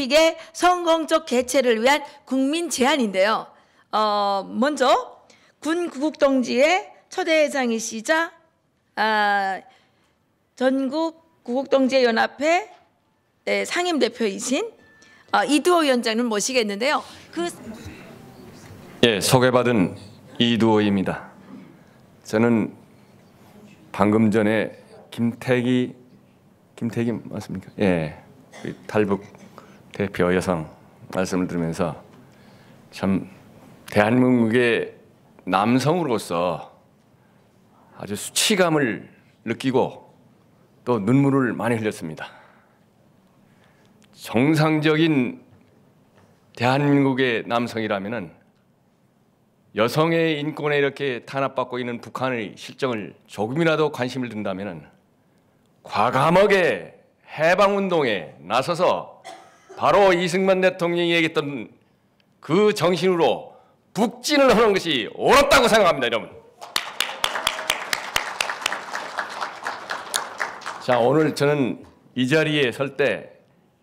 올림픽의 성공적 개최를 위한 국민 제안인데요. 먼저 군 구국동지회 초대회장이시자 전국 구국동지회 연합회 상임대표이신 이두호 위원장을 모시겠는데요. 예, 소개받은 이두호입니다. 저는 방금 전에 김태기 맞습니까? 예, 탈북 대표 여성 말씀을 들으면서 참 대한민국의 남성으로서 아주 수치감을 느끼고 또 눈물을 많이 흘렸습니다. 정상적인 대한민국의 남성이라면은 여성의 인권에 이렇게 탄압받고 있는 북한의 실정을 조금이라도 관심을 둔다면은 과감하게 해방운동에 나서서 바로 이승만 대통령이 얘기했던 그 정신으로 북진을 하는 것이 옳았다고 생각합니다, 여러분. 자, 오늘 저는 이 자리에 설 때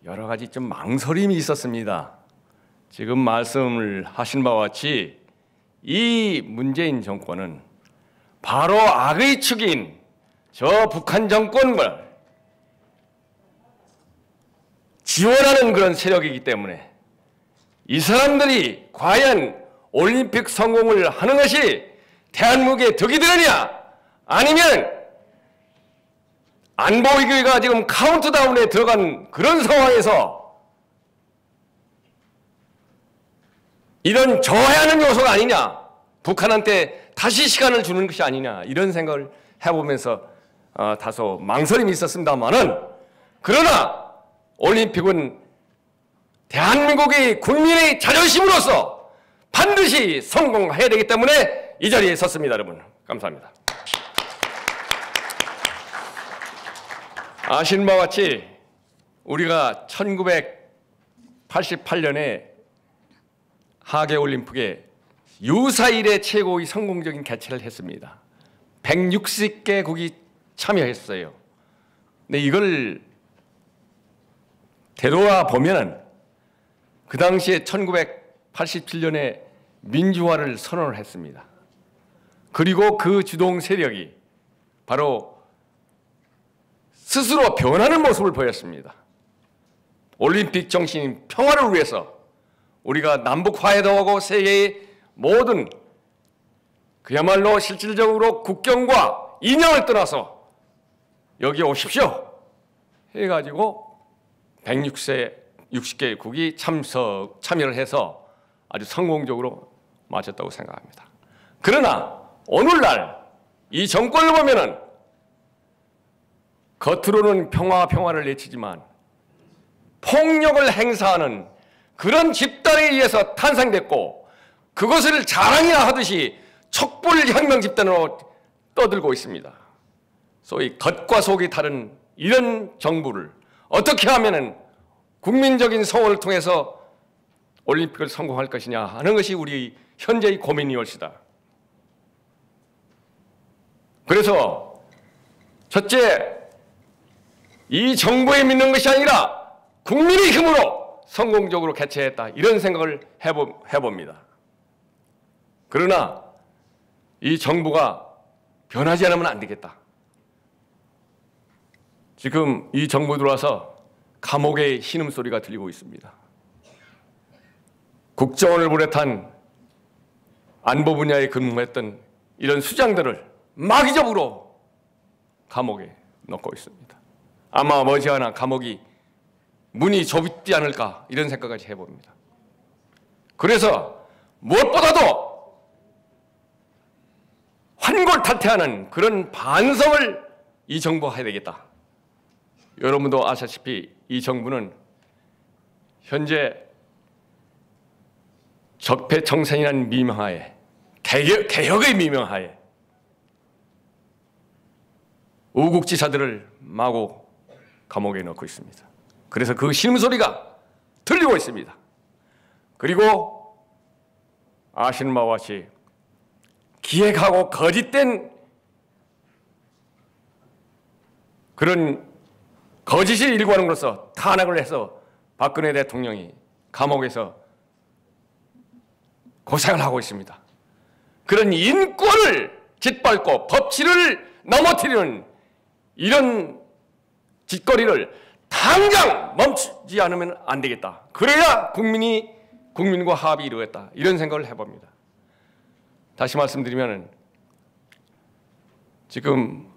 여러 가지 좀 망설임이 있었습니다. 지금 말씀을 하신 바와 같이 이 문재인 정권은 바로 악의 축인 저 북한 정권을 지원하는 그런 세력이기 때문에 이 사람들이 과연 올림픽 성공을 하는 것이 대한민국의 덕이 되느냐, 아니면 안보위기가 지금 카운트다운에 들어간 그런 상황에서 이런 저해하는 요소가 아니냐, 북한한테 다시 시간을 주는 것이 아니냐, 이런 생각을 해보면서 다소 망설임이 있었습니다만은, 그러나 올림픽은 대한민국의 국민의 자존심으로서 반드시 성공해야 되기 때문에 이 자리에 섰습니다. 여러분, 감사합니다. 아시는 바와 같이 우리가 1988년에 하계올림픽에 유사 이래 최고의 성공적인 개최를 했습니다. 160개국이 참여했어요. 근데 이걸 되돌아 보면은 그 당시에 1987년에 민주화를 선언을 했습니다. 그리고 그 주동 세력이 바로 스스로 변하는 모습을 보였습니다. 올림픽 정신 평화를 위해서 우리가 남북 화해도 하고 세계의 모든 그야말로 실질적으로 국경과 인연을 떠나서 여기 오십시오 해가지고 160개국이 참여를 해서 아주 성공적으로 마쳤다고 생각합니다. 그러나 오늘날 이 정권을 보면은 겉으로는 평화를 외치지만 폭력을 행사하는 그런 집단에 의해서 탄생됐고, 그것을 자랑이나 하듯이 촛불혁명 집단으로 떠들고 있습니다. 소위 겉과 속이 다른 이런 정부를 어떻게 하면은 국민적인 성원을 통해서 올림픽을 성공할 것이냐 하는 것이 우리 현재의 고민이올시다. 그래서 첫째, 이 정부에 믿는 것이 아니라 국민의 힘으로 성공적으로 개최했다, 이런 생각을 해봅니다. 그러나 이 정부가 변하지 않으면 안 되겠다. 지금 이 정부 들어와서 감옥의 신음소리가 들리고 있습니다. 국정원을 비롯한 안보 분야에 근무했던 이런 수장들을 마귀적으로 감옥에 넣고 있습니다. 아마 머지않아 감옥이 문이 좁지 않을까, 이런 생각까지 해봅니다. 그래서 무엇보다도 환골탈태하는 그런 반성을 이 정부가 해야 되겠다. 여러분도 아시다시피 이 정부는 현재 적폐청산이라는 미명하에, 개혁의 미명하에 우국지사들을 마구 감옥에 넣고 있습니다. 그래서 그 신음소리가 들리고 있습니다. 그리고 아시는 바와 같이 기획하고 거짓된 그런 거짓을 일구하는 것으로서 탄압을 해서 박근혜 대통령이 감옥에서 고생을 하고 있습니다. 그런 인권을 짓밟고 법치를 넘어뜨리는 이런 짓거리를 당장 멈추지 않으면 안 되겠다. 그래야 국민과 합이 이루어졌다. 이런 생각을 해봅니다. 다시 말씀드리면 지금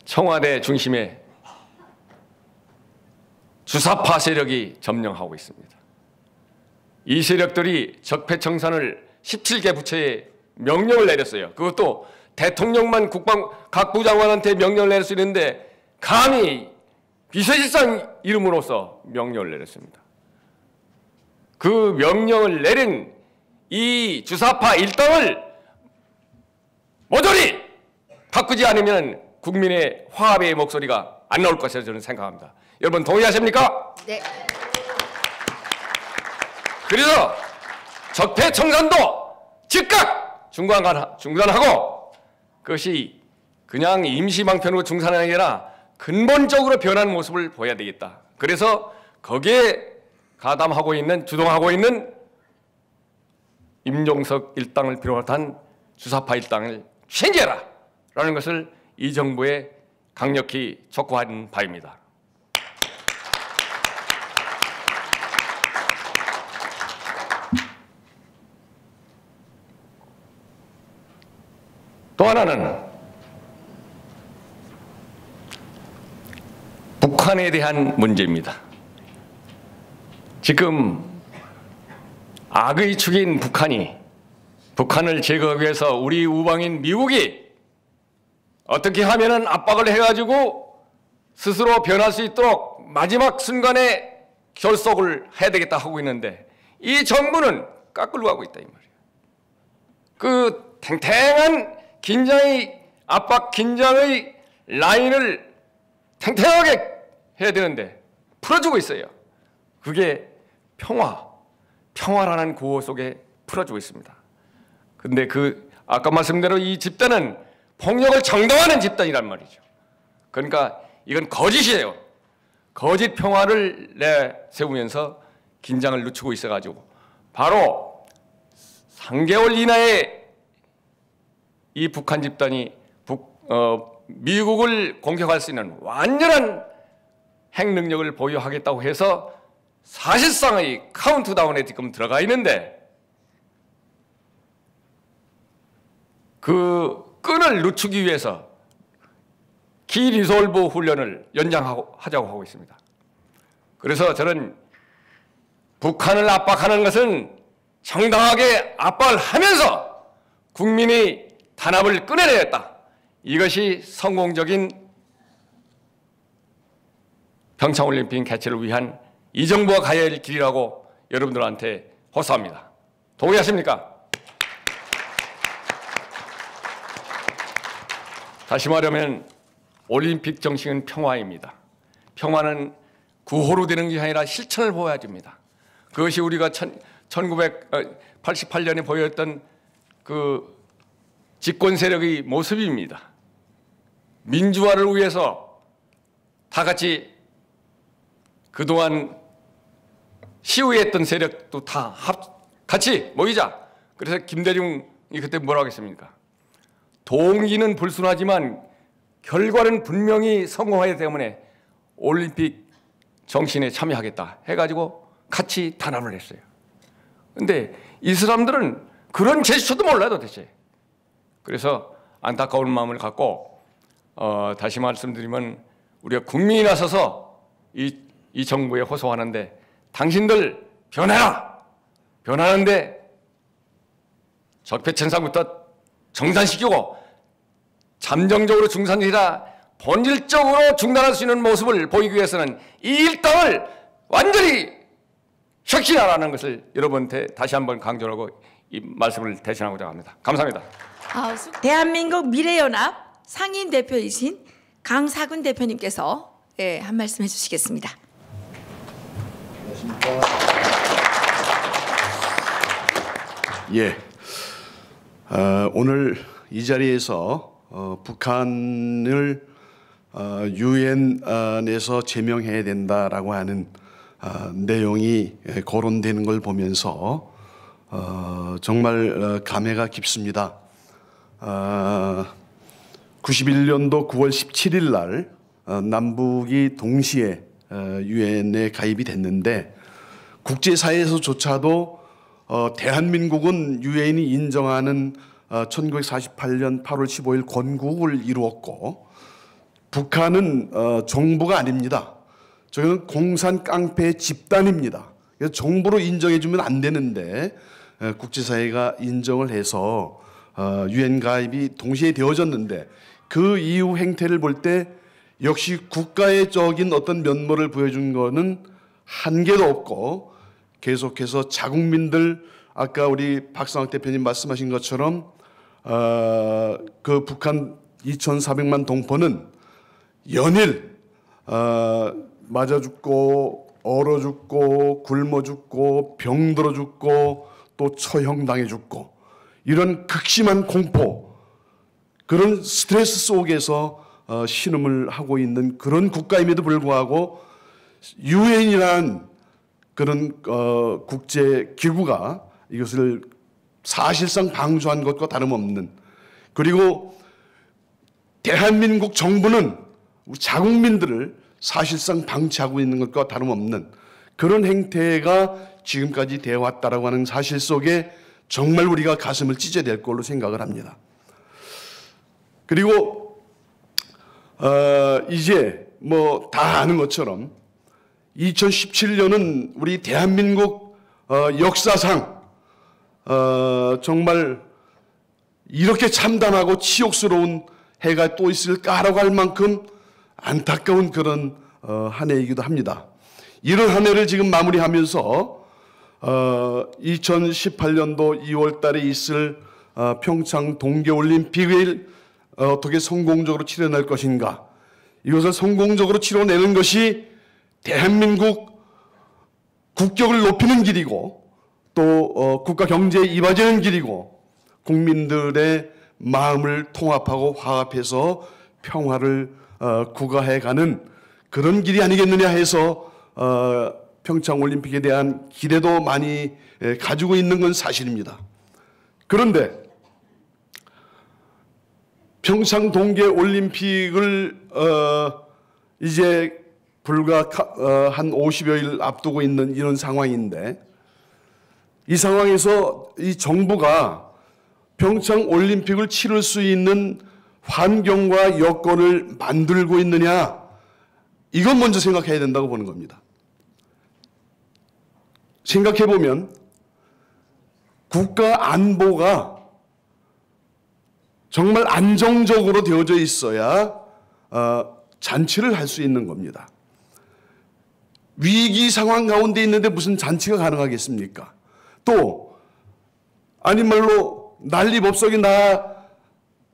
청와대 중심에 주사파 세력이 점령하고 있습니다. 이 세력들이 적폐청산을 17개 부처에 명령을 내렸어요. 그것도 대통령만 각부 장관한테 명령을 내릴 수 있는데 감히 비서실장 이름으로서 명령을 내렸습니다. 그 명령을 내린 이 주사파 일당을 모조리 바꾸지 않으면 국민의 화합의 목소리가 안 나올 것이라 저는 생각합니다. 여러분 동의하십니까? 네. 그래서 적폐청산도 즉각 중단하고 그것이 그냥 임시방편으로 중단하는 게 아니라 근본적으로 변하는 모습을 보여야 되겠다. 그래서 거기에 주동하고 있는 임종석 일당을 비롯한 주사파 일당을 체제해라 라는 것을 이 정부에 강력히 촉구하는 바입니다. 또 하나는 북한에 대한 문제입니다. 지금 악의 축인 북한을 제거하기 위해서 우리 우방인 미국이 어떻게 하면은 압박을 해가지고 스스로 변할 수 있도록 마지막 순간에 결속을 해야 되겠다 하고 있는데 이 정부는 깎으려고 하고 있다 이 말이에요. 그 탱탱한 긴장의 라인을 탱탱하게 해야 되는데 풀어주고 있어요. 그게 평화라는 구호 속에 풀어주고 있습니다. 근데 아까 말씀대로 이 집단은 폭력을 정당화하는 집단이란 말이죠. 그러니까 이건 거짓이에요. 거짓 평화를 내세우면서 긴장을 늦추고 있어가지고 바로 3개월 이내에 이 북한 집단이 미국을 공격할 수 있는 완전한 핵 능력을 보유하겠다고 해서 사실상의 카운트다운에 지금 들어가 있는데 그 끈을 늦추기 위해서 기리솔브 훈련을 하자고 하고 있습니다. 그래서 저는 북한을 압박하는 것은 정당하게 압박을 하면서 국민의 단합을 끊어내겠다. 이것이 성공적인 평창올림픽 개최를 위한 이 정부가 가야 할 길이라고 여러분들한테 호소합니다. 동의하십니까? 다시 말하면 올림픽 정신은 평화입니다. 평화는 구호로 되는 게 아니라 실천을 보여줍니다. 그것이 우리가 1988년에 보였던 그 집권 세력의 모습입니다. 민주화를 위해서 다 같이 그동안 시위했던 세력도 다 같이 모이자. 그래서 김대중이 그때 뭐라고 했습니까? 동기는 불순하지만 결과는 분명히 성공하기 때문에 올림픽 정신에 참여하겠다 해가지고 같이 단합을 했어요. 근데 이 사람들은 그런 제스처도 몰라요 도대체. 그래서 안타까운 마음을 갖고 다시 말씀드리면 우리가 국민이 나서서 이 정부에 호소하는데 당신들 변해라. 변하는데 적폐청산부터 정산시키고 잠정적으로 중단이라 본질적으로 중단할 수 있는 모습을 보이기 위해서는 이 일당을 완전히 혁신하라는 것을 여러분한테 다시 한번 강조하고 이 말씀을 대신하고자 합니다. 감사합니다. 대한민국 미래연합 상임 대표이신 강사군 대표님께서 한 말씀 해주시겠습니다. 예, 오늘 이 자리에서 북한을 유엔에서 제명해야 된다라고 하는 내용이 거론되는 걸 보면서 정말 감회가 깊습니다. 91년도 9월 17일 날 남북이 동시에 유엔에 가입이 됐는데 국제사회에서조차도 대한민국은 유엔이 인정하는 1948년 8월 15일 건국을 이루었고 북한은 정부가 아닙니다. 저희는 공산 깡패 집단입니다. 그래서 정부로 인정해주면 안 되는데 국제사회가 인정을 해서 유엔 가입이 동시에 되어졌는데 그 이후 행태를 볼 때 역시 국가의적인 어떤 면모를 보여준 거는 한계도 없고 계속해서 자국민들 아까 우리 박상학 대표님 말씀하신 것처럼 그 북한 2,400만 동포는 연일 맞아 죽고 얼어 죽고 굶어 죽고 병들어 죽고 또 처형당해 죽고 이런 극심한 공포 그런 스트레스 속에서 신음을 하고 있는 그런 국가임에도 불구하고 유엔이라는 그런 국제 기구가 이것을 사실상 방조한 것과 다름없는 그리고 대한민국 정부는 우리 자국민들을 사실상 방치하고 있는 것과 다름없는 그런 행태가 지금까지 되어 왔다라고 하는 사실 속에 정말 우리가 가슴을 찢어야 될 걸로 생각을 합니다. 그리고 이제 뭐 다 아는 것처럼 2017년은 우리 대한민국 역사상 정말 이렇게 참담하고 치욕스러운 해가 또 있을까라고 할 만큼 안타까운 그런 한 해이기도 합니다. 이런 한 해를 지금 마무리하면서 2018년도 2월 달에 있을 평창 동계올림픽을 어떻게 성공적으로 치러낼 것인가. 이것을 성공적으로 치러내는 것이 대한민국 국격을 높이는 길이고 또 국가 경제에 이바지하는 길이고 국민들의 마음을 통합하고 화합해서 평화를 구가해가는 그런 길이 아니겠느냐 해서 평창올림픽에 대한 기대도 많이 가지고 있는 건 사실입니다. 그런데 평창 동계올림픽을 이제 불과 한 50여일 앞두고 있는 이런 상황인데 이 상황에서 이 정부가 평창올림픽을 치를 수 있는 환경과 여건을 만들고 있느냐 이건 먼저 생각해야 된다고 보는 겁니다. 생각해보면 국가 안보가 정말 안정적으로 되어져 있어야 잔치를 할 수 있는 겁니다. 위기 상황 가운데 있는데 무슨 잔치가 가능하겠습니까? 또 아닌 말로 난리법석이 나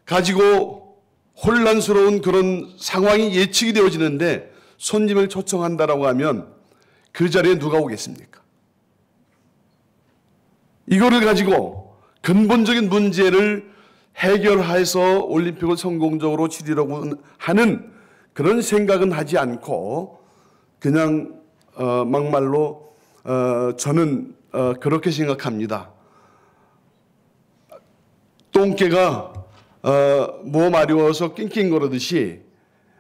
가지고 혼란스러운 그런 상황이 예측이 되어지는데 손님을 초청한다라고 하면 그 자리에 누가 오겠습니까? 이거를 가지고 근본적인 문제를 해결해서 올림픽을 성공적으로 치르려고 하는 그런 생각은 하지 않고 그냥 막말로 저는 그렇게 생각합니다. 똥개가 몸 아려워서 낑낑거리듯이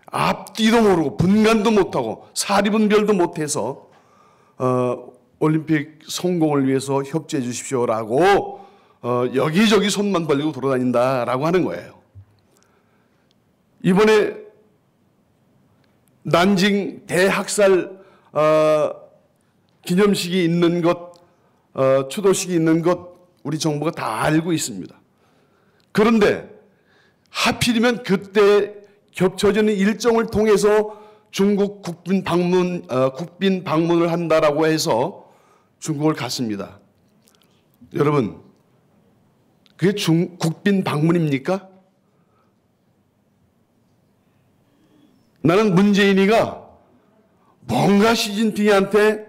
앞뒤도 모르고 분간도 못하고 사리분별도 못해서 올림픽 성공을 위해서 협조해 주십시오라고 여기저기 손만 벌리고 돌아다닌다라고 하는 거예요. 이번에 난징 대학살 기념식이 있는 것, 추도식이 있는 것 우리 정부가 다 알고 있습니다. 그런데 하필이면 그때 겹쳐지는 일정을 통해서 중국 국빈 방문을 한다라고 해서 중국을 갔습니다. 여러분, 그게 국빈 방문입니까? 나는 문재인이가 뭔가 시진핑한테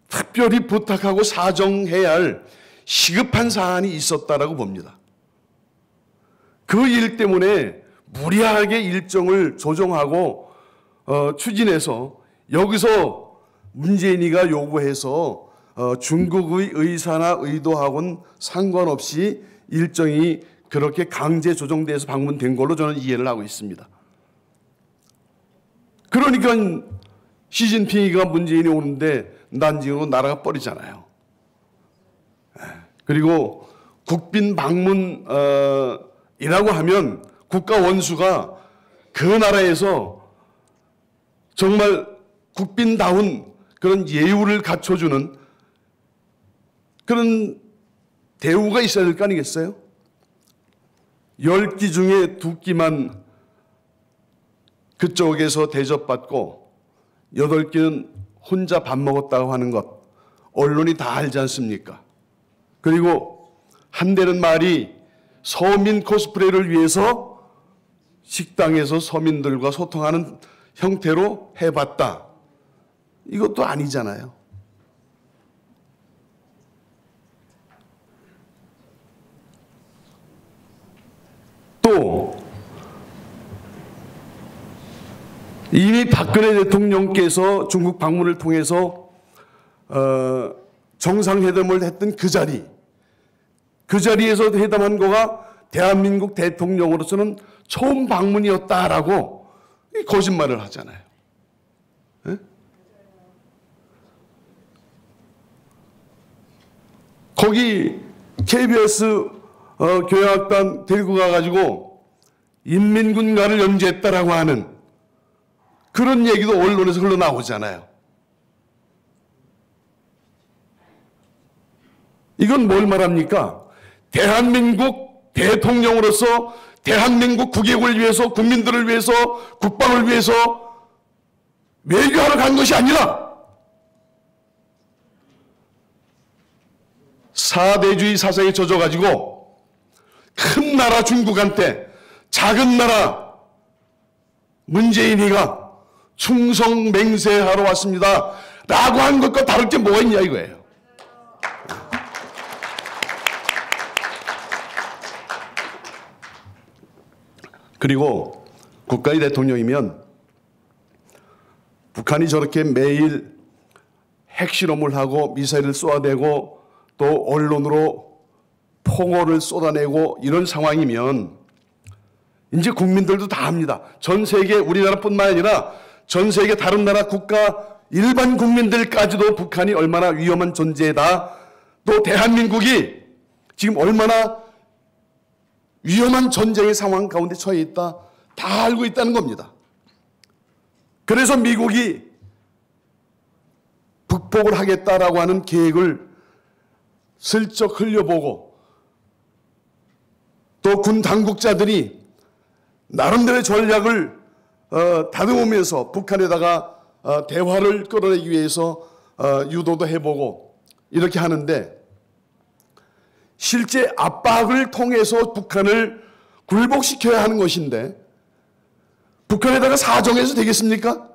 특별히 부탁하고 사정해야 할 시급한 사안이 있었다라고 봅니다. 그 일 때문에 무리하게 일정을 조정하고 추진해서 여기서 문재인이가 요구해서 중국의 의사나 의도하고는 상관없이 일정이 그렇게 강제 조정돼서 방문된 걸로 저는 이해를 하고 있습니다. 그러니까 시진핑이가 문재인이 오는데 난징으로 나라가 뻘이잖아요. 그리고 국빈 방문이라고 하면 국가 원수가 그 나라에서 정말 국빈다운 그런 예우를 갖춰주는 그런 대우가 있어야 될 거 아니겠어요? 10끼 중에 2끼만 그쪽에서 대접받고 8끼는 혼자 밥 먹었다고 하는 것, 언론이 다 알지 않습니까? 그리고 한대는 말이 서민 코스프레를 위해서 식당에서 서민들과 소통하는 형태로 해봤다. 이것도 아니잖아요. 또 이미 박근혜 대통령께서 중국 방문을 통해서 정상회담을 했던 그 자리에서 회담한 거가 대한민국 대통령으로서는 처음 방문이었다라고 거짓말을 하잖아요. 네? 거기 KBS 교양학단 데리고 가가지고 인민군가를 연주했다라고 하는 그런 얘기도 언론에서 흘러나오잖아요. 이건 뭘 말합니까? 대한민국 대통령으로서 대한민국 국익을 위해서, 국민들을 위해서, 국방을 위해서 외교하러 간 것이 아니라 사대주의 사상에 젖어가지고 큰 나라 중국한테 작은 나라 문재인이가 충성 맹세하러 왔습니다 라고 한 것과 다를 게 뭐가 있냐 이거예요. 그리고 국가의 대통령이면 북한이 저렇게 매일 핵실험을 하고 미사일을 쏘아대고 또 언론으로 폭언을 쏟아내고 이런 상황이면 이제 국민들도 다 합니다. 전 세계 우리나라뿐만 아니라 전 세계 다른 나라 국가 일반 국민들까지도 북한이 얼마나 위험한 존재다. 또 대한민국이 지금 얼마나 위험한 전쟁의 상황 가운데 처해 있다. 다 알고 있다는 겁니다. 그래서 미국이 북복을 하겠다라고 하는 계획을 슬쩍 흘려보고 또 군 당국자들이 나름대로의 전략을 다듬으면서 북한에다가 대화를 끌어내기 위해서 유도도 해보고 이렇게 하는데 실제 압박을 통해서 북한을 굴복시켜야 하는 것인데 북한에다가 사정해서 되겠습니까?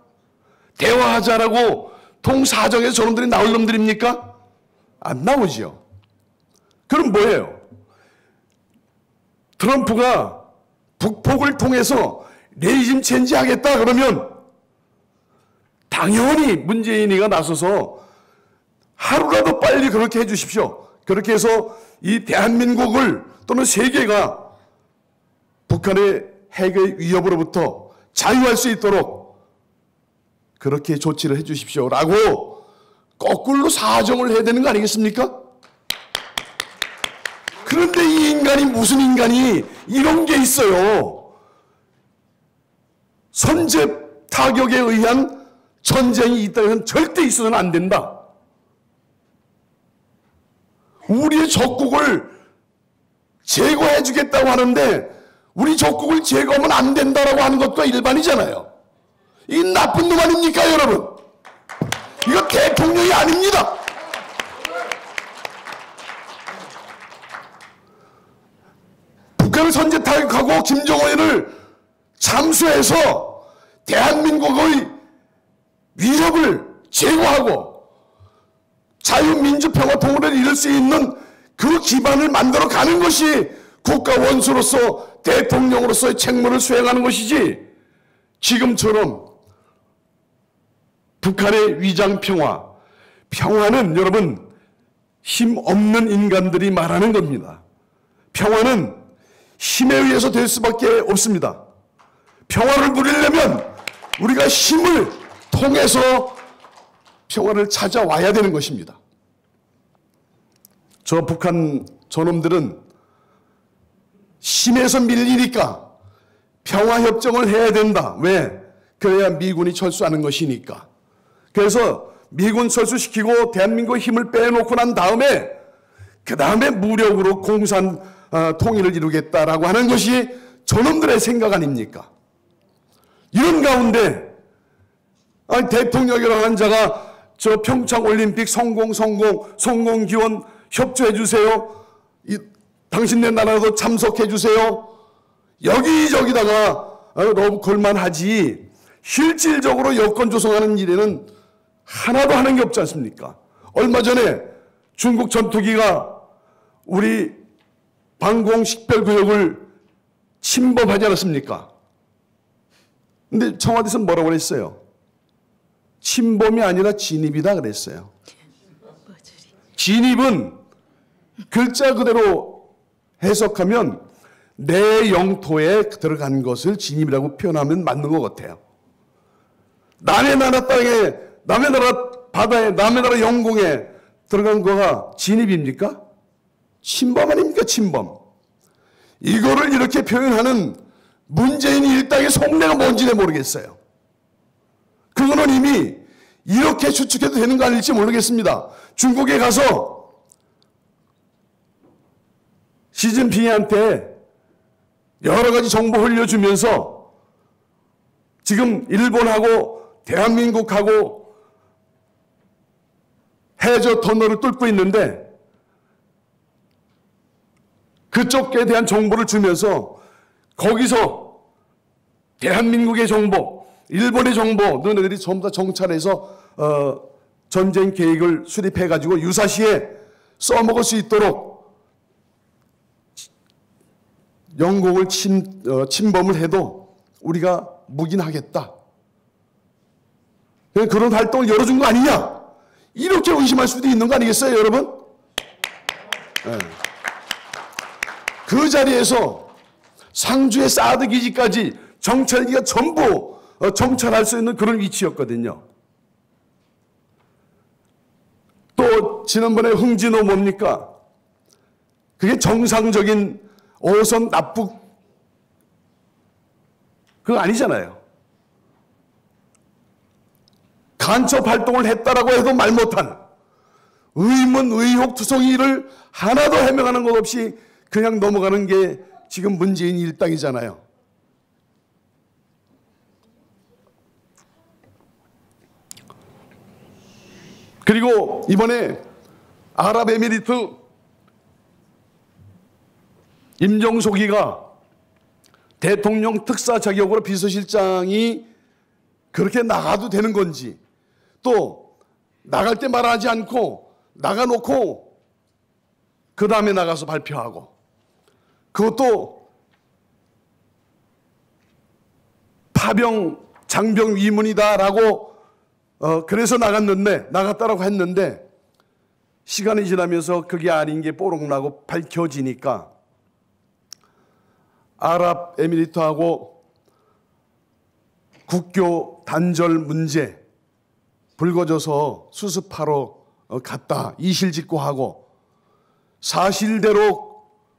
대화하자라고 통사정해서 저놈들이 나올 놈들입니까? 안 나오죠. 그럼 뭐예요? 트럼프가 북폭을 통해서 레이즘 체인지 하겠다 그러면 당연히 문재인이가 나서서 하루라도 빨리 그렇게 해 주십시오. 그렇게 해서 이 대한민국을 또는 세계가 북한의 핵의 위협으로부터 자유할 수 있도록 그렇게 조치를 해 주십시오 라고 거꾸로 사정을 해야 되는 거 아니겠습니까? 그런데 이 인간이 무슨 인간이 이런 게 있어요. 선제 타격에 의한 전쟁이 있다면 절대 있어서는 안 된다. 우리의 적국을 제거해 주겠다고 하는데 우리 적국을 제거하면 안 된다라고 하는 것도 일반이잖아요. 이 나쁜 놈 아닙니까 여러분? 이거 대통령이 아닙니다. 북한을 선제 타격하고 김정은을 잠수해서 대한민국의 위협을 제거하고 자유민주평화 통일을 이룰 수 있는 그 기반을 만들어 가는 것이 국가 원수로서 대통령으로서의 책무를 수행하는 것이지 지금처럼 북한의 위장 평화. 평화는 여러분 힘 없는 인간들이 말하는 겁니다. 평화는 힘에 의해서 될 수밖에 없습니다. 평화를 누리려면 우리가 힘을 통해서 평화를 찾아와야 되는 것입니다. 저 북한 저놈들은 힘에서 밀리니까 평화협정을 해야 된다. 왜? 그래야 미군이 철수하는 것이니까. 그래서 미군 철수시키고 대한민국의 힘을 빼놓고 난 다음에 그 다음에 무력으로 공산 통일을 이루겠다라고 하는 것이 저놈들의 생각 아닙니까? 이런 가운데 대통령이라는 자가 저 평창올림픽 성공 기원 협조해 주세요. 당신네 나라도 참석해 주세요. 여기저기다가 걸만 하지 실질적으로 여건 조성하는 일에는 하나도 하는 게 없지 않습니까? 얼마 전에 중국 전투기가 우리 방공 식별구역을 침범하지 않았습니까? 근데 청와대에서는 뭐라고 그랬어요? 침범이 아니라 진입이다 그랬어요. 진입은 글자 그대로 해석하면 내 영토에 들어간 것을 진입이라고 표현하면 맞는 것 같아요. 남의 나라 땅에, 남의 나라 바다에, 남의 나라 영공에 들어간 거가 진입입니까? 침범 아닙니까? 침범. 이거를 이렇게 표현하는 문재인 일당의 속내가 뭔지는 모르겠어요. 그거는 이미 이렇게 추측해도 되는 거 아닐지 모르겠습니다. 중국에 가서 시진핑한테 여러 가지 정보 흘려주면서 지금 일본하고 대한민국하고 해저 터널을 뚫고 있는데 그쪽에 대한 정보를 주면서 거기서 대한민국의 정보, 일본의 정보 너네들이 전부 다 정찰해서 전쟁 계획을 수립해가지고 유사시에 써먹을 수 있도록 영공을 침범을 해도 우리가 묵인하겠다. 그런 활동을 열어준 거 아니냐? 이렇게 의심할 수도 있는 거 아니겠어요, 여러분? 네. 그 자리에서 상주의 사드 기지까지 정찰기가 전부 정찰할 수 있는 그런 위치였거든요. 또 지난번에 흥진호 뭡니까? 그게 정상적인 5선 납북 그거 아니잖아요. 간첩 활동을 했다라고 해도 말 못한 의문, 의혹, 투성이를 하나도 해명하는 것 없이 그냥 넘어가는 게 지금 문재인 일당이잖아요. 그리고 이번에 아랍에미리트 임종석이가 대통령 특사 자격으로 비서실장이 그렇게 나가도 되는 건지, 또 나갈 때 말하지 않고 나가놓고 그 다음에 나가서 발표하고, 그것도 파병 장병 위문이다라고 그래서 나갔다라고 했는데 시간이 지나면서 그게 아닌 게 뽀록나고 밝혀지니까 아랍에미리트하고 국교 단절 문제 불거져서 수습하러 갔다 이실직고하고 사실대로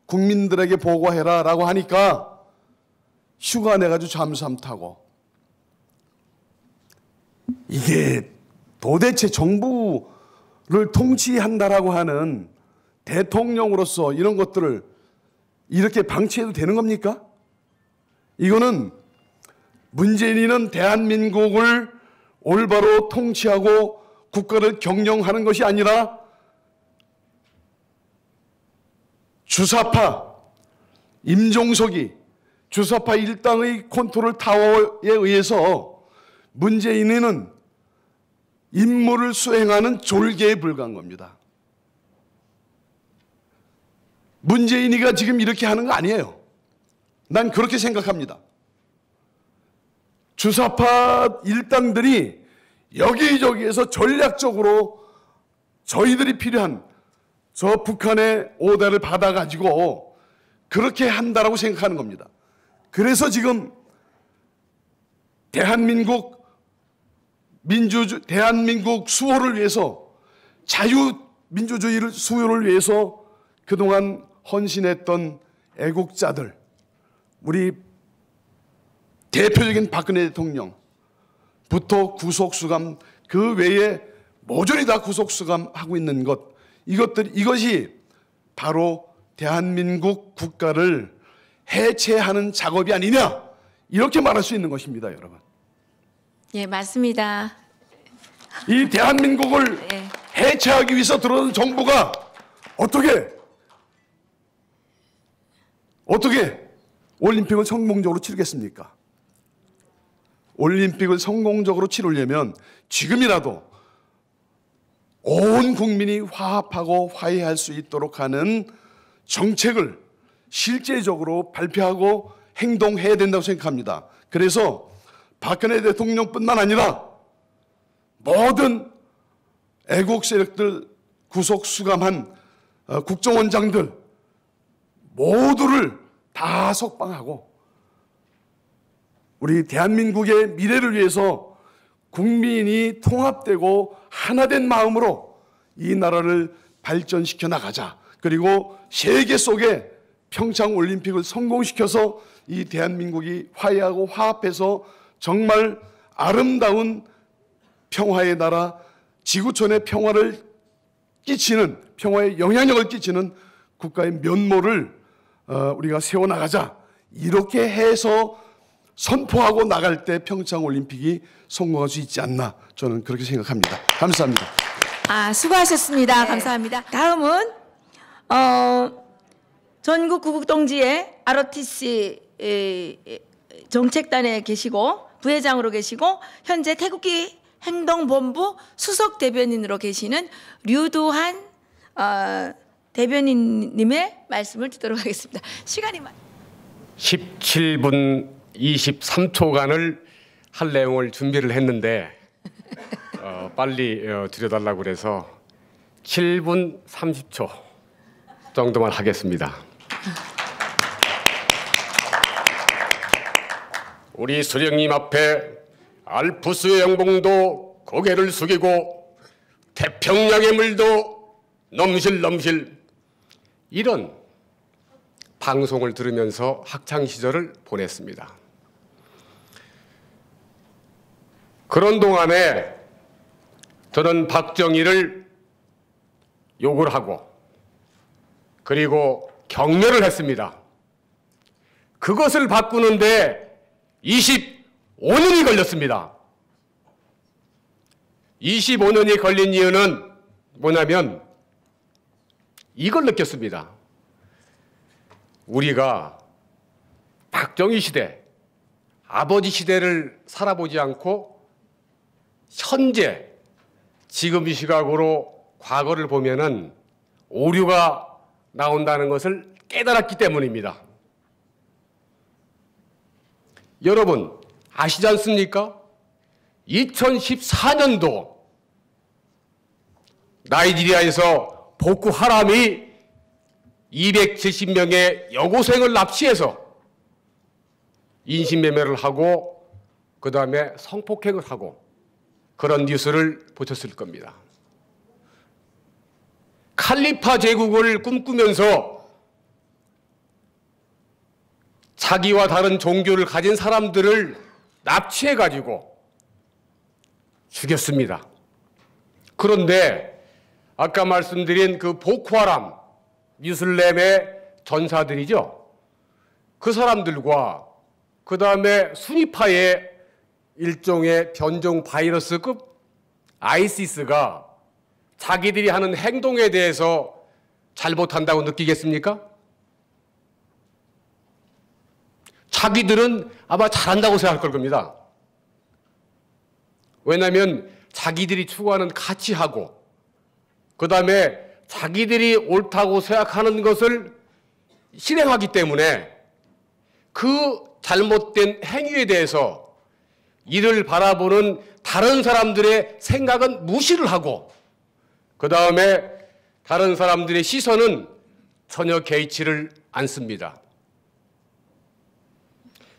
국민들에게 보고해라 라고 하니까 휴가 내가지고 잠수함 타고, 이게 도대체 정부를 통치한다라고 하는 대통령으로서 이런 것들을 이렇게 방치해도 되는 겁니까? 이거는 문재인이는 대한민국을 올바로 통치하고 국가를 경영하는 것이 아니라 주사파 임종석이 주사파 일당의 컨트롤 타워에 의해서 문재인은 임무를 수행하는 졸개에 불과한 겁니다. 문재인이가 지금 이렇게 하는 거 아니에요. 난 그렇게 생각합니다. 주사파 일당들이 여기저기에서 전략적으로 저희들이 필요한 저 북한의 오다를 받아가지고 그렇게 한다라고 생각하는 겁니다. 그래서 지금 대한민국 수호를 위해서, 자유민주주의를 수호를 위해서 그동안 헌신했던 애국자들, 우리 대표적인 박근혜 대통령부터 구속수감, 그 외에 모조리 다 구속수감하고 있는 이것이 바로 대한민국 국가를 해체하는 작업이 아니냐, 이렇게 말할 수 있는 것입니다, 여러분. 예, 맞습니다. 이 대한민국을 네. 해체하기 위해서 들어온 정부가 어떻게 올림픽을 성공적으로 치르겠습니까? 올림픽을 성공적으로 치르려면 지금이라도 온 국민이 화합하고 화해할 수 있도록 하는 정책을 실제적으로 발표하고 행동해야 된다고 생각합니다. 그래서 박근혜 대통령뿐만 아니라 모든 애국 세력들 구속 수감한 국정원장들 모두를 다 석방하고 우리 대한민국의 미래를 위해서 국민이 통합되고 하나된 마음으로 이 나라를 발전시켜 나가자. 그리고 세계 속에 평창 올림픽을 성공시켜서 이 대한민국이 화해하고 화합해서 정말 아름다운 평화의 나라, 지구촌의 평화를 끼치는, 평화의 영향력을 끼치는 국가의 면모를 우리가 세워나가자. 이렇게 해서 선포하고 나갈 때 평창 올림픽이 성공할 수 있지 않나, 저는 그렇게 생각합니다. 감사합니다. 수고하셨습니다. 네. 감사합니다. 다음은 전국 구국동지의 ROTC 정책단에 계시고 부회장으로 계시고 현재 태극기 행동본부 수석 대변인으로 계시는 류두한 대변인님의 말씀을 듣도록 하겠습니다. 시간이 17분 23초간을 할 내용을 준비를 했는데 빨리 드려달라고 그래서 7분 30초 정도만 하겠습니다. 우리 수령님 앞에 알프스의 영봉도 고개를 숙이고 태평양의 물도 넘실넘실, 이런 방송을 들으면서 학창시절을 보냈습니다. 그런 동안에 저는 박정희를 욕을 하고 그리고 격려를 했습니다. 그것을 바꾸는데 25년이 걸렸습니다. 25년이 걸린 이유는 뭐냐면 이걸 느꼈습니다. 우리가 박정희 시대, 아버지 시대를 살아보지 않고 현재, 지금 이 시각으로 과거를 보면은 오류가 나온다는 것을 깨달았기 때문입니다. 여러분 아시지 않습니까? 2014년도 나이지리아에서 보코 하람이 270명의 여고생을 납치해서 인신매매를 하고 그 다음에 성폭행을 하고 그런 뉴스를 보셨을 겁니다. 칼리파 제국을 꿈꾸면서 자기와 다른 종교를 가진 사람들을 납치해가지고 죽였습니다. 그런데 아까 말씀드린 그 보코하람, 뮤슬렘의 전사들이죠. 그 사람들과 그 다음에 수니파의 일종의 변종 바이러스급 아이시스가 자기들이 하는 행동에 대해서 잘못한다고 느끼겠습니까? 자기들은 아마 잘한다고 생각할 겁니다. 왜냐하면 자기들이 추구하는 가치하고 그 다음에 자기들이 옳다고 생각하는 것을 실행하기 때문에 그 잘못된 행위에 대해서 이를 바라보는 다른 사람들의 생각은 무시를 하고 그 다음에 다른 사람들의 시선은 전혀 개의치를 않습니다.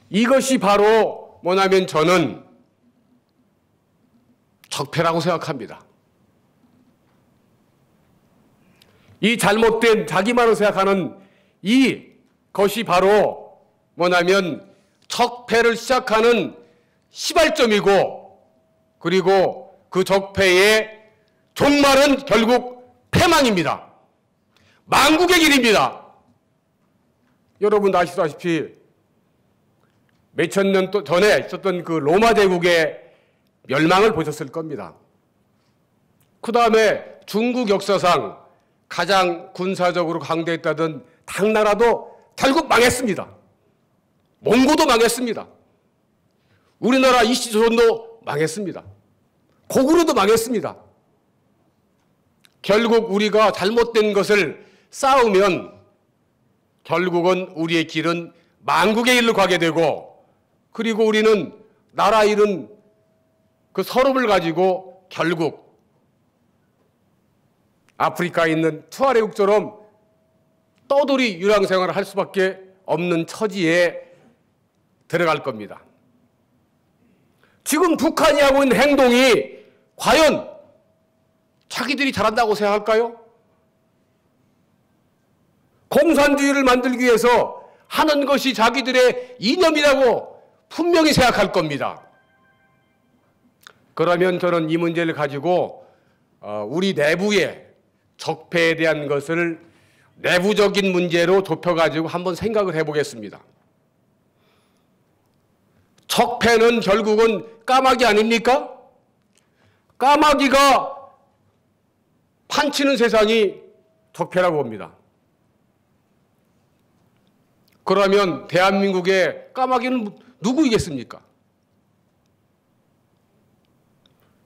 이것이 바로 뭐냐면 저는 적폐라고 생각합니다. 이 잘못된 자기만을 생각하는 이것이 바로 뭐냐면 적폐를 시작하는 시발점이고 그리고 그 적폐의 종말은 결국 패망입니다. 망국의 길입니다. 여러분 아시다시피 몇천 년 전에 있었던 그 로마 제국의 멸망을 보셨을 겁니다. 그 다음에 중국 역사상 가장 군사적으로 강대했다던 당나라도 결국 망했습니다. 몽고도 망했습니다. 우리나라 이시조선도 망했습니다. 고구려도 망했습니다. 결국 우리가 잘못된 것을 쌓으면 결국은 우리의 길은 망국의 길로 가게 되고 그리고 우리는 나라 잃은 그 서름을 가지고 결국 아프리카에 있는 투아레국처럼 떠돌이 유랑생활을 할 수밖에 없는 처지에 들어갈 겁니다. 지금 북한이 하고 있는 행동이 과연 자기들이 잘한다고 생각할까요? 공산주의를 만들기 위해서 하는 것이 자기들의 이념이라고 분명히 생각할 겁니다. 그러면 저는 이 문제를 가지고 우리 내부의 적폐에 대한 것을 내부적인 문제로 좁혀가지고 한번 생각을 해보겠습니다. 적폐는 결국은 까마귀 아닙니까? 까마귀가 판치는 세상이 적폐라고 봅니다. 그러면 대한민국의 까마귀는 누구이겠습니까?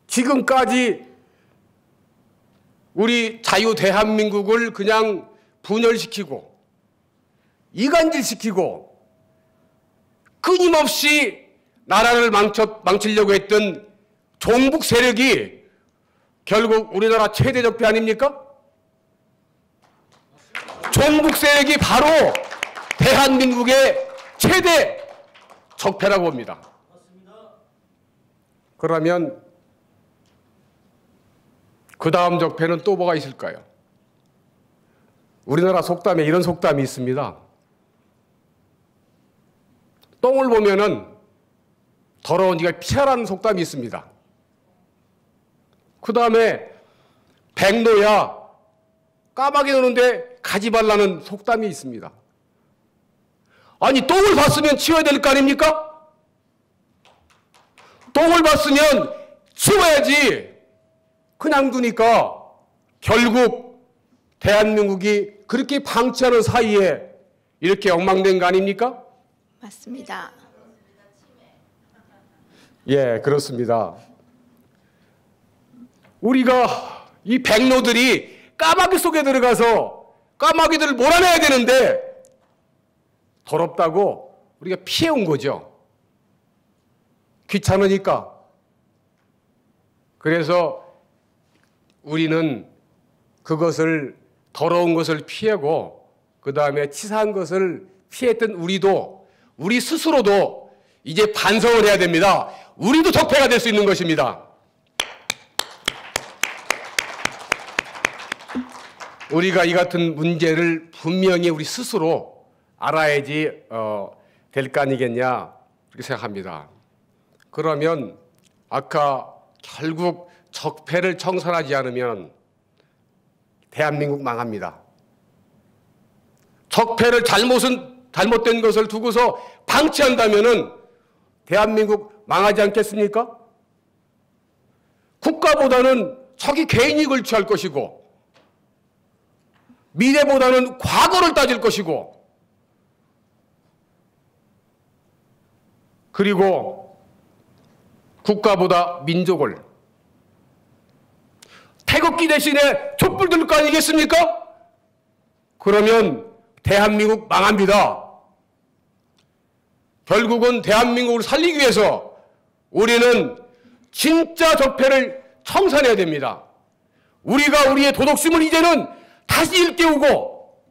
지금까지 우리 자유 대한민국을 그냥 분열시키고 이간질시키고 끊임없이 나라를 망치려고 했던 종북 세력이 결국 우리나라 최대 적폐 아닙니까? 종북 세력이 바로 대한민국의 최대 적폐라고 봅니다. 그러면 그 다음 적폐는 또 뭐가 있을까요? 우리나라 속담에 이런 속담이 있습니다. 똥을 보면은 더러운 이가 피하라는 속담이 있습니다. 그 다음에 백로야 까마귀 노는데 가지 말라는 속담이 있습니다. 아니 똥을 봤으면 치워야 될 거 아닙니까? 똥을 봤으면 치워야지. 그냥 두니까 결국 대한민국이 그렇게 방치하는 사이에 이렇게 엉망된 거 아닙니까? 맞습니다. 예, 그렇습니다. 우리가 이 백로들이 까마귀 속에 들어가서 까마귀들을 몰아내야 되는데 더럽다고 우리가 피해온 거죠. 귀찮으니까. 그래서 우리는 그것을 더러운 것을 피하고 그 다음에 치사한 것을 피했던 우리 스스로도 이제 반성을 해야 됩니다. 우리도 적폐가 될 수 있는 것입니다. 우리가 이 같은 문제를 분명히 우리 스스로 알아야지 될 거 아니겠냐 그렇게 생각합니다. 그러면 아까 결국 적폐를 청산하지 않으면 대한민국 망합니다. 적폐를 잘못된 것을 두고서 방치한다면은 대한민국 망하지 않겠습니까? 국가보다는 자기 개인 이익을 취할 것이고 미래보다는 과거를 따질 것이고 그리고 국가보다 민족을 태극기 대신에 촛불 들 거 아니겠습니까? 그러면 대한민국 망합니다. 결국은 대한민국을 살리기 위해서 우리는 진짜 적폐를 청산해야 됩니다. 우리가 우리의 도덕심을 이제는 다시 일깨우고,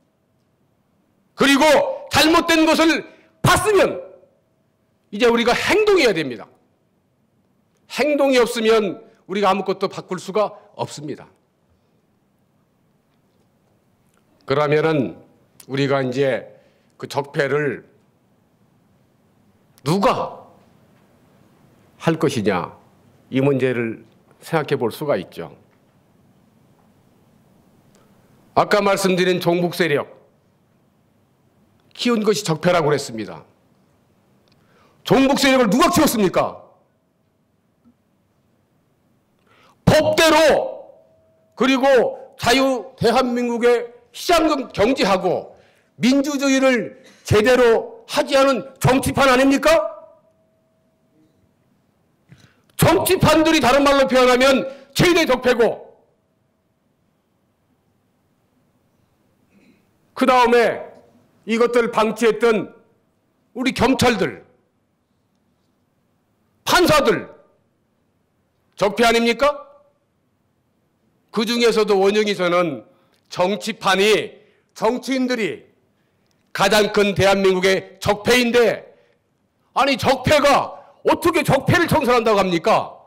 그리고 잘못된 것을 봤으면 이제 우리가 행동해야 됩니다. 행동이 없으면 우리가 아무것도 바꿀 수가 없습니다. 그러면은 우리가 이제 그 적폐를 누가 할 것이냐, 이 문제를 생각해 볼 수가 있죠. 아까 말씀드린 종북 세력 키운 것이 적폐라고 그랬습니다. 종북 세력을 누가 키웠습니까? 법대로, 그리고 자유 대한민국의 시장 경제하고 민주주의를 제대로 하지 않은 정치판 아닙니까? 정치판들이 다른 말로 표현하면 최대 적폐고, 그 다음에 이것들을 방치했던 우리 경찰들, 판사들 적폐 아닙니까? 그 중에서도 원흉이 저는 정치판이, 정치인들이 가장 큰 대한민국의 적폐인데, 아니 적폐가 어떻게 적폐를 청산한다고 합니까?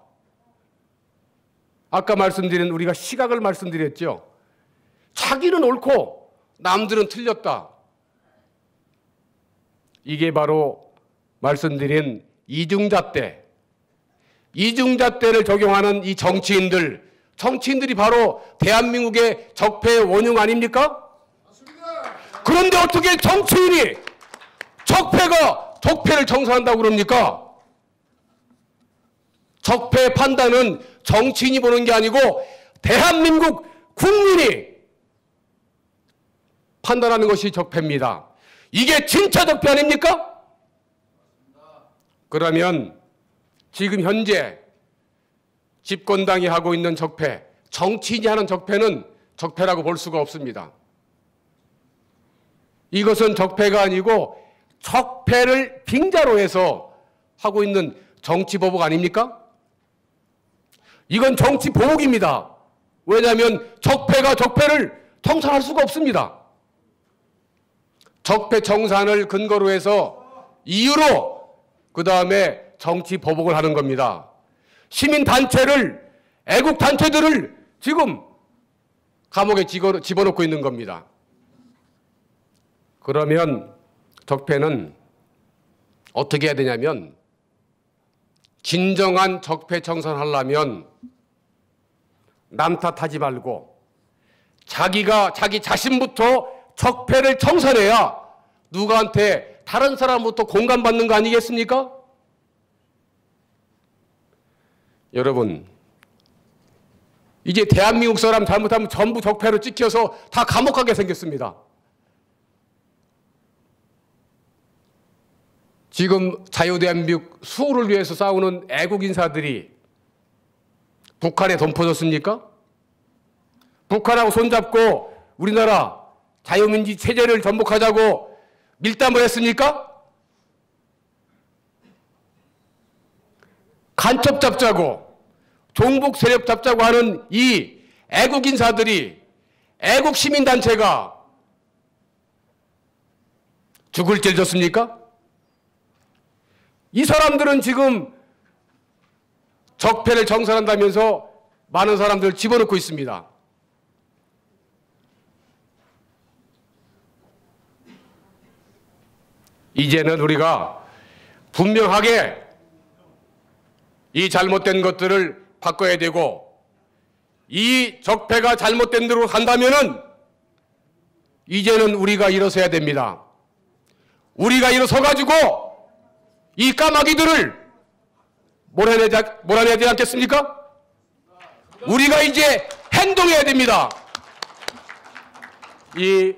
아까 말씀드린, 우리가 시각을 말씀드렸죠. 자기는 옳고 남들은 틀렸다. 이게 바로 말씀드린 이중잣대, 이중잣대를 적용하는 이 정치인들이 바로 대한민국의 적폐의 원흉 아닙니까? 맞습니다. 그런데 어떻게 정치인이 적폐를 청산한다고 그럽니까? 적폐 판단은 정치인이 보는 게 아니고 대한민국 국민이 판단하는 것이 적폐입니다. 이게 진짜 적폐 아닙니까? 그러면 지금 현재 집권당이 하고 있는 적폐, 정치인이 하는 적폐는 적폐라고 볼 수가 없습니다. 이것은 적폐가 아니고 적폐를 빙자로 해서 하고 있는 정치보복 아닙니까? 이건 정치보복입니다. 왜냐하면 적폐가 적폐를 청산할 수가 없습니다. 적폐 청산을 근거로 해서 이유로 그 다음에 정치보복을 하는 겁니다. 시민단체를, 애국단체들을 지금 감옥에 집어넣고 있는 겁니다. 그러면 적폐는 어떻게 해야 되냐면, 진정한 적폐 청산하려면 남 탓하지 말고 자기 자신부터 적폐를 청산해야 누구한테, 다른 사람부터 공감받는 거 아니겠습니까? 여러분, 이제 대한민국 사람 잘못하면 전부 적폐로 찍혀서 다 감옥 가게 생겼습니다. 지금 자유대한민국 수호를 위해서 싸우는 애국 인사들이 북한에 덤퍼졌습니까? 북한하고 손잡고 우리나라 자유민주 체제를 전복하자고 밀담을 했습니까? 간첩 잡자고, 종북 세력 잡자고 하는 이 애국 인사들이, 애국 시민단체가 죽을 죄를 졌습니까? 이 사람들은 지금 적폐를 청산한다면서 많은 사람들을 집어넣고 있습니다. 이제는 우리가 분명하게 이 잘못된 것들을 바꿔야 되고, 이 적폐가 잘못된 대로 간다면은 이제는 우리가 일어서야 됩니다. 우리가 일어서가지고 이 까마귀들을 몰아내야 되지 않겠습니까? 우리가 이제 행동해야 됩니다. 이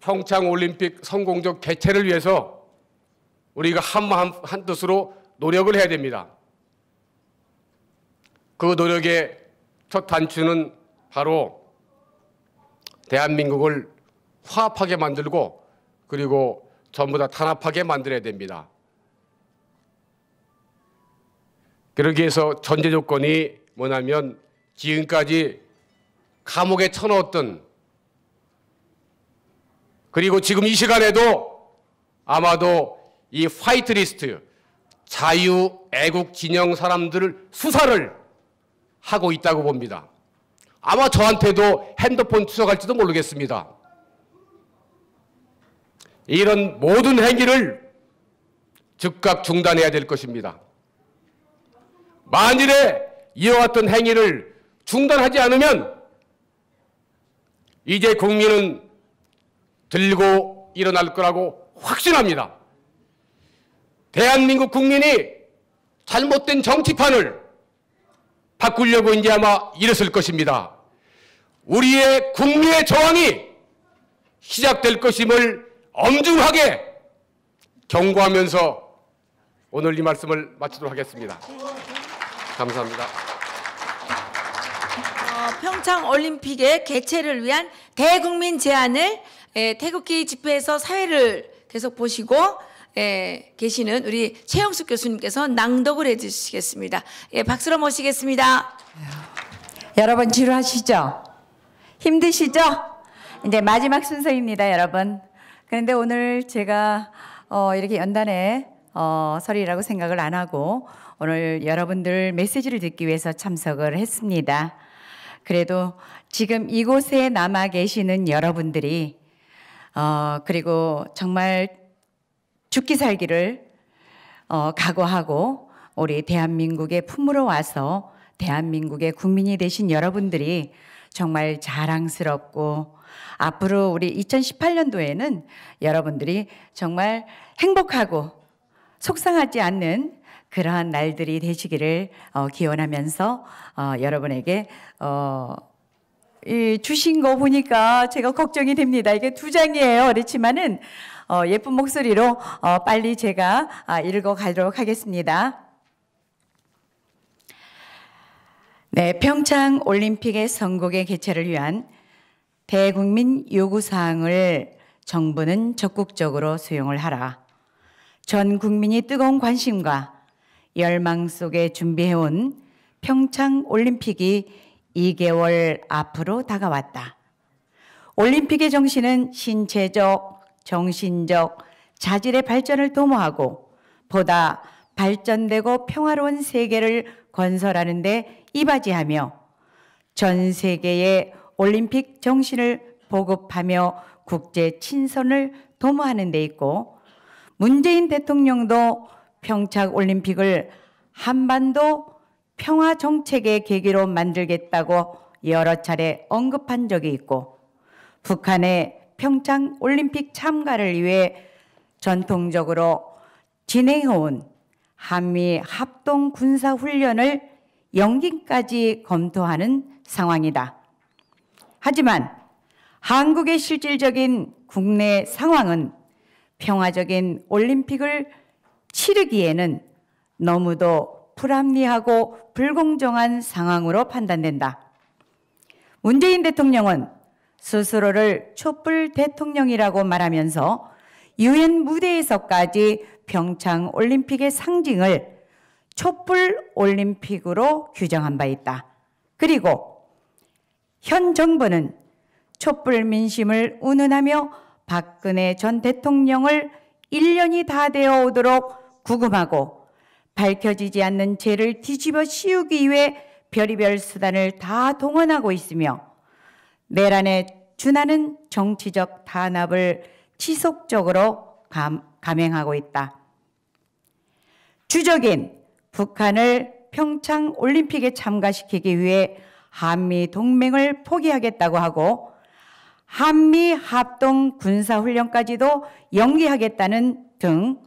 평창올림픽 성공적 개최를 위해서 우리가 한마음 한뜻으로 노력을 해야 됩니다. 그 노력의 첫 단추는 바로 대한민국을 화합하게 만들고, 그리고 전부 다 탄압하게 만들어야 됩니다. 그러기 위해서 전제 조건이 뭐냐면 지금까지 감옥에 쳐넣었던, 그리고 지금 이 시간에도 아마도 이 화이트리스트 자유 애국 진영 사람들을 수사를 하고 있다고 봅니다. 아마 저한테도 핸드폰 투석할지도 모르겠습니다. 이런 모든 행위를 즉각 중단해야 될 것입니다. 만일에 이와 같은 행위를 중단하지 않으면 이제 국민은 들고 일어날 거라고 확신합니다. 대한민국 국민이 잘못된 정치판을 바꾸려고 이제 아마 이랬을 것입니다. 우리의 국민의 저항이 시작될 것임을 엄중하게 경고하면서 오늘 이 말씀을 마치도록 하겠습니다. 감사합니다. 평창 올림픽의 개최를 위한 대국민 제안을 태극기 집회에서 사회를 계속 보시고 계시는 우리 최영숙 교수님께서 낭독을 해주시겠습니다. 박수로 모시겠습니다. 여러분 지루하시죠? 힘드시죠? 이제 마지막 순서입니다, 여러분. 그런데 오늘 제가 이렇게 연단의 설이라고 생각을 안 하고 오늘 여러분들 메시지를 듣기 위해서 참석을 했습니다. 그래도 지금 이곳에 남아 계시는 여러분들이 그리고 정말 죽기 살기를 각오하고 우리 대한민국에 품으러 와서 대한민국의 국민이 되신 여러분들이 정말 자랑스럽고 앞으로 우리 2018년도에는 여러분들이 정말 행복하고 속상하지 않는 그러한 날들이 되시기를 기원하면서 여러분에게 이 주신 거 보니까 제가 걱정이 됩니다. 이게 2장이에요. 그렇지만은 예쁜 목소리로 빨리 제가 읽어가도록 하겠습니다. 네, 평창 올림픽의 선곡의 개최를 위한 대국민 요구사항을 정부는 적극적으로 수용을 하라. 전 국민이 뜨거운 관심과 열망 속에 준비해온 평창 올림픽이 2개월 앞으로 다가왔다. 올림픽의 정신은 신체적, 정신적, 자질의 발전을 도모하고 보다 발전되고 평화로운 세계를 건설하는 데 이바지하며 전 세계의 올림픽 정신을 보급하며 국제 친선을 도모하는 데 있고 문재인 대통령도 평창 올림픽을 한반도 평화 정책의 계기로 만들겠다고 여러 차례 언급한 적이 있고 북한의 평창 올림픽 참가를 위해 전통적으로 진행해온 한미 합동 군사 훈련을 연기까지 검토하는 상황이다. 하지만 한국의 실질적인 국내 상황은 평화적인 올림픽을 치르기에는 너무도 불합리하고 불공정한 상황으로 판단된다. 문재인 대통령은 스스로를 촛불 대통령이라고 말하면서 유엔 무대에서까지 평창 올림픽의 상징을 촛불 올림픽으로 규정한 바 있다. 그리고 현 정부는 촛불 민심을 운운하며 박근혜 전 대통령을 1년이 다 되어 오도록 구금하고 밝혀지지 않는 죄를 뒤집어 씌우기 위해 별의별 수단을 다 동원하고 있으며 내란에 준하는 정치적 탄압을 지속적으로 감행하고 있다. 주적인 북한을 평창 올림픽에 참가시키기 위해 한미 동맹을 포기하겠다고 하고 한미 합동 군사훈련까지도 연기하겠다는 등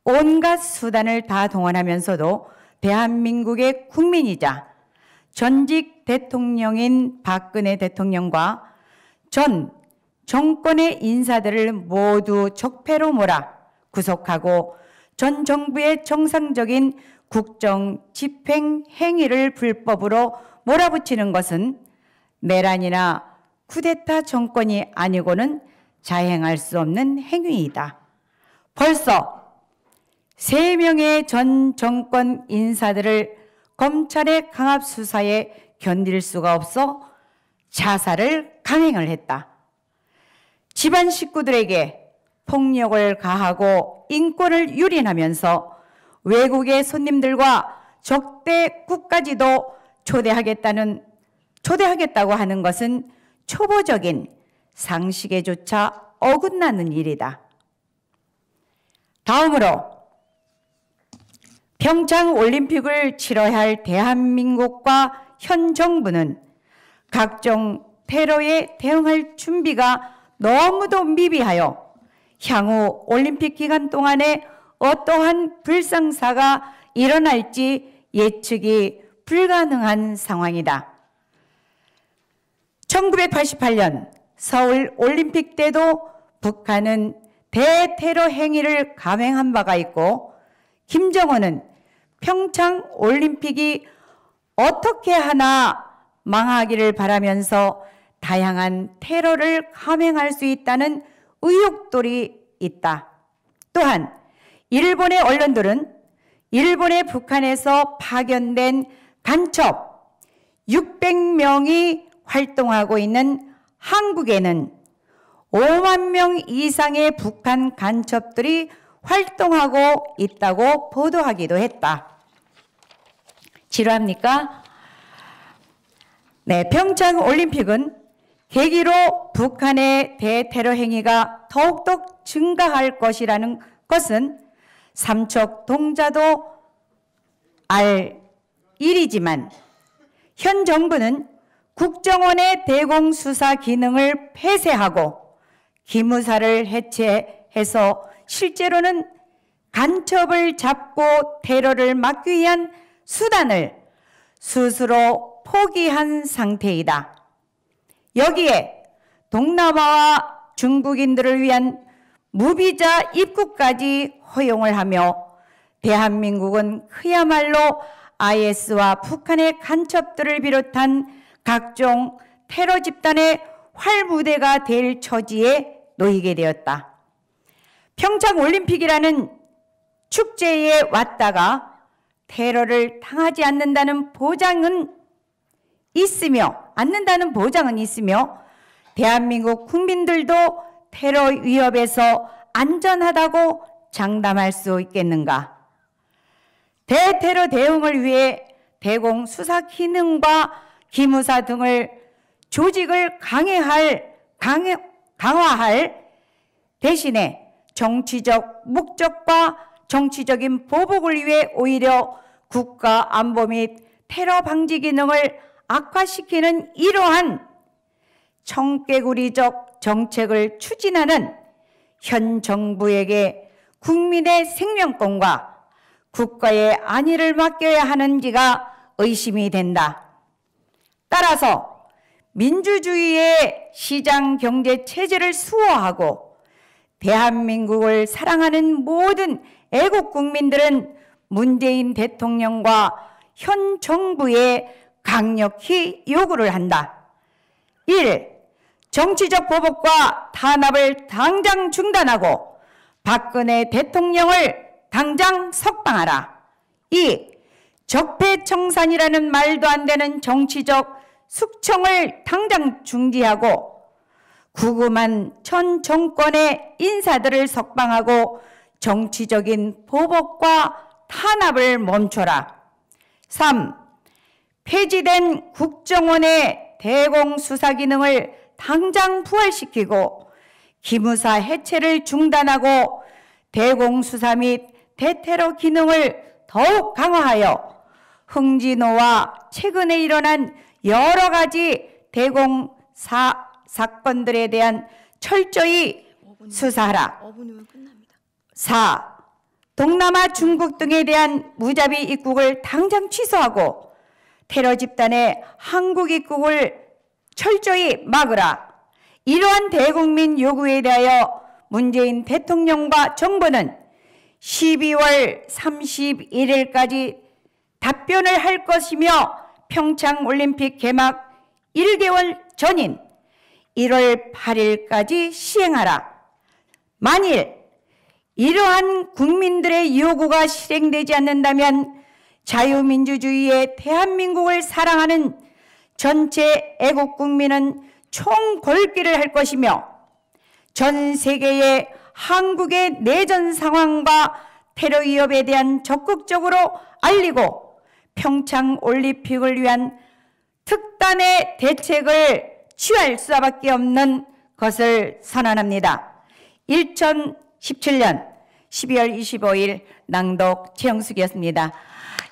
온갖 수단을 다 동원하면서도 대한민국의 국민이자 전직 대통령인 박근혜 대통령과 전 정권의 인사들을 모두 적폐로 몰아 구속하고 전 정부의 정상적인 국정 집행 행위를 불법으로 몰아붙이는 것은 내란이나 쿠데타 정권이 아니고는 자행할 수 없는 행위이다. 벌써 3명의 전 정권 인사들을 검찰의 강압 수사에 견딜 수가 없어 자살을 강행을 했다. 집안 식구들에게 폭력을 가하고 인권을 유린하면서 외국의 손님들과 적대국까지도 초대하겠다고 하는 것은 초보적인 상식에조차 어긋나는 일이다. 다음으로 평창 올림픽을 치러야 할 대한민국과 현 정부는 각종 테러에 대응할 준비가 너무도 미비하여 향후 올림픽 기간 동안에 어떠한 불상사가 일어날지 예측이 불가능한 상황이다. 1988년 서울 올림픽 때도 북한은 대테러 행위를 감행한 바가 있고 김정은은 평창 올림픽이 어떻게 하나 망하기를 바라면서 다양한 테러를 감행할 수 있다는 의혹들이 있다. 또한 일본의 언론들은 일본의 북한에서 파견된 간첩 600명이 활동하고 있는 한국에는 5만 명 이상의 북한 간첩들이 활동하고 있다고 보도하기도 했다. 지루합니까? 네, 평창 올림픽은 계기로 북한의 대테러 행위가 더욱더 증가할 것이라는 것은 삼척동자도 알 일이지만 현 정부는 국정원의 대공수사 기능을 폐쇄하고 기무사를 해체해서 실제로는 간첩을 잡고 테러를 막기 위한 수단을 스스로 포기한 상태이다. 여기에 동남아와 중국인들을 위한 무비자 입국까지 허용을 하며 대한민국은 그야말로 IS와 북한의 간첩들을 비롯한 각종 테러 집단의 활무대가 될 처지에 놓이게 되었다. 평창 올림픽이라는 축제에 왔다가 테러를 당하지 않는다는 보장은 있으며 대한민국 국민들도 테러 위협에서 안전하다고 장담할 수 있겠는가? 대테러 대응을 위해 대공 수사 기능과 기무사 등을 조직을 강화할 대신에 정치적 목적과 정치적인 보복을 위해 오히려 국가 안보 및 테러 방지 기능을 악화시키는 이러한 청개구리적 정책을 추진하는 현 정부에게 국민의 생명권과 국가의 안위를 맡겨야 하는지가 의심이 된다. 따라서 민주주의의 시장 경제 체제를 수호하고 대한민국을 사랑하는 모든 애국 국민들은 문재인 대통령과 현 정부에 강력히 요구를 한다. 1. 정치적 보복과 탄압을 당장 중단하고 박근혜 대통령을 당장 석방하라. 2. 적폐청산이라는 말도 안 되는 정치적 숙청을 당장 중지하고 구금한 전 정권의 인사들을 석방하고 정치적인 보복과 탄압을 멈춰라. 3. 폐지된 국정원의 대공수사 기능을 당장 부활시키고 기무사 해체를 중단하고 대공수사 및 대테러 기능을 더욱 강화하여 흥진호와 최근에 일어난 여러 가지 대공사 사건들에 대한 철저히 수사하라. 4. 동남아 중국 등에 대한 무자비 입국을 당장 취소하고 테러 집단의 한국 입국을 철저히 막으라. 이러한 대국민 요구에 대하여 문재인 대통령과 정부는 12월 31일까지 답변을 할 것이며 평창올림픽 개막 1개월 전인 1월 8일까지 시행하라. 만일 이러한 국민들의 요구가 실행되지 않는다면 자유민주주의의 대한민국을 사랑하는 전체 애국 국민은 총궐기를 할 것이며 전 세계의 한국의 내전 상황과 테러 위협에 대한 적극적으로 알리고 평창 올림픽을 위한 특단의 대책을 취할 수밖에 없는 것을 선언합니다. 2017년 12월 25일 낭독 최영숙이었습니다.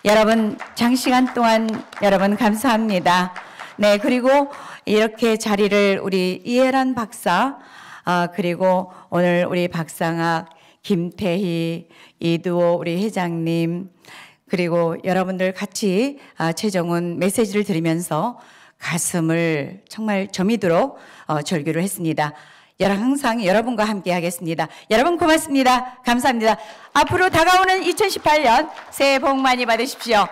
여러분 장시간 동안 여러분 감사합니다. 네, 그리고 이렇게 자리를 우리 이해란 박사 그리고 오늘 우리 박상학, 김태희, 이두호 우리 회장님 그리고 여러분들 같이 최정훈 메시지를 들으면서 가슴을 정말 저미도록 절규를 했습니다. 항상 여러분과 함께 하겠습니다. 여러분 고맙습니다. 감사합니다. 앞으로 다가오는 2018년 새해 복 많이 받으십시오.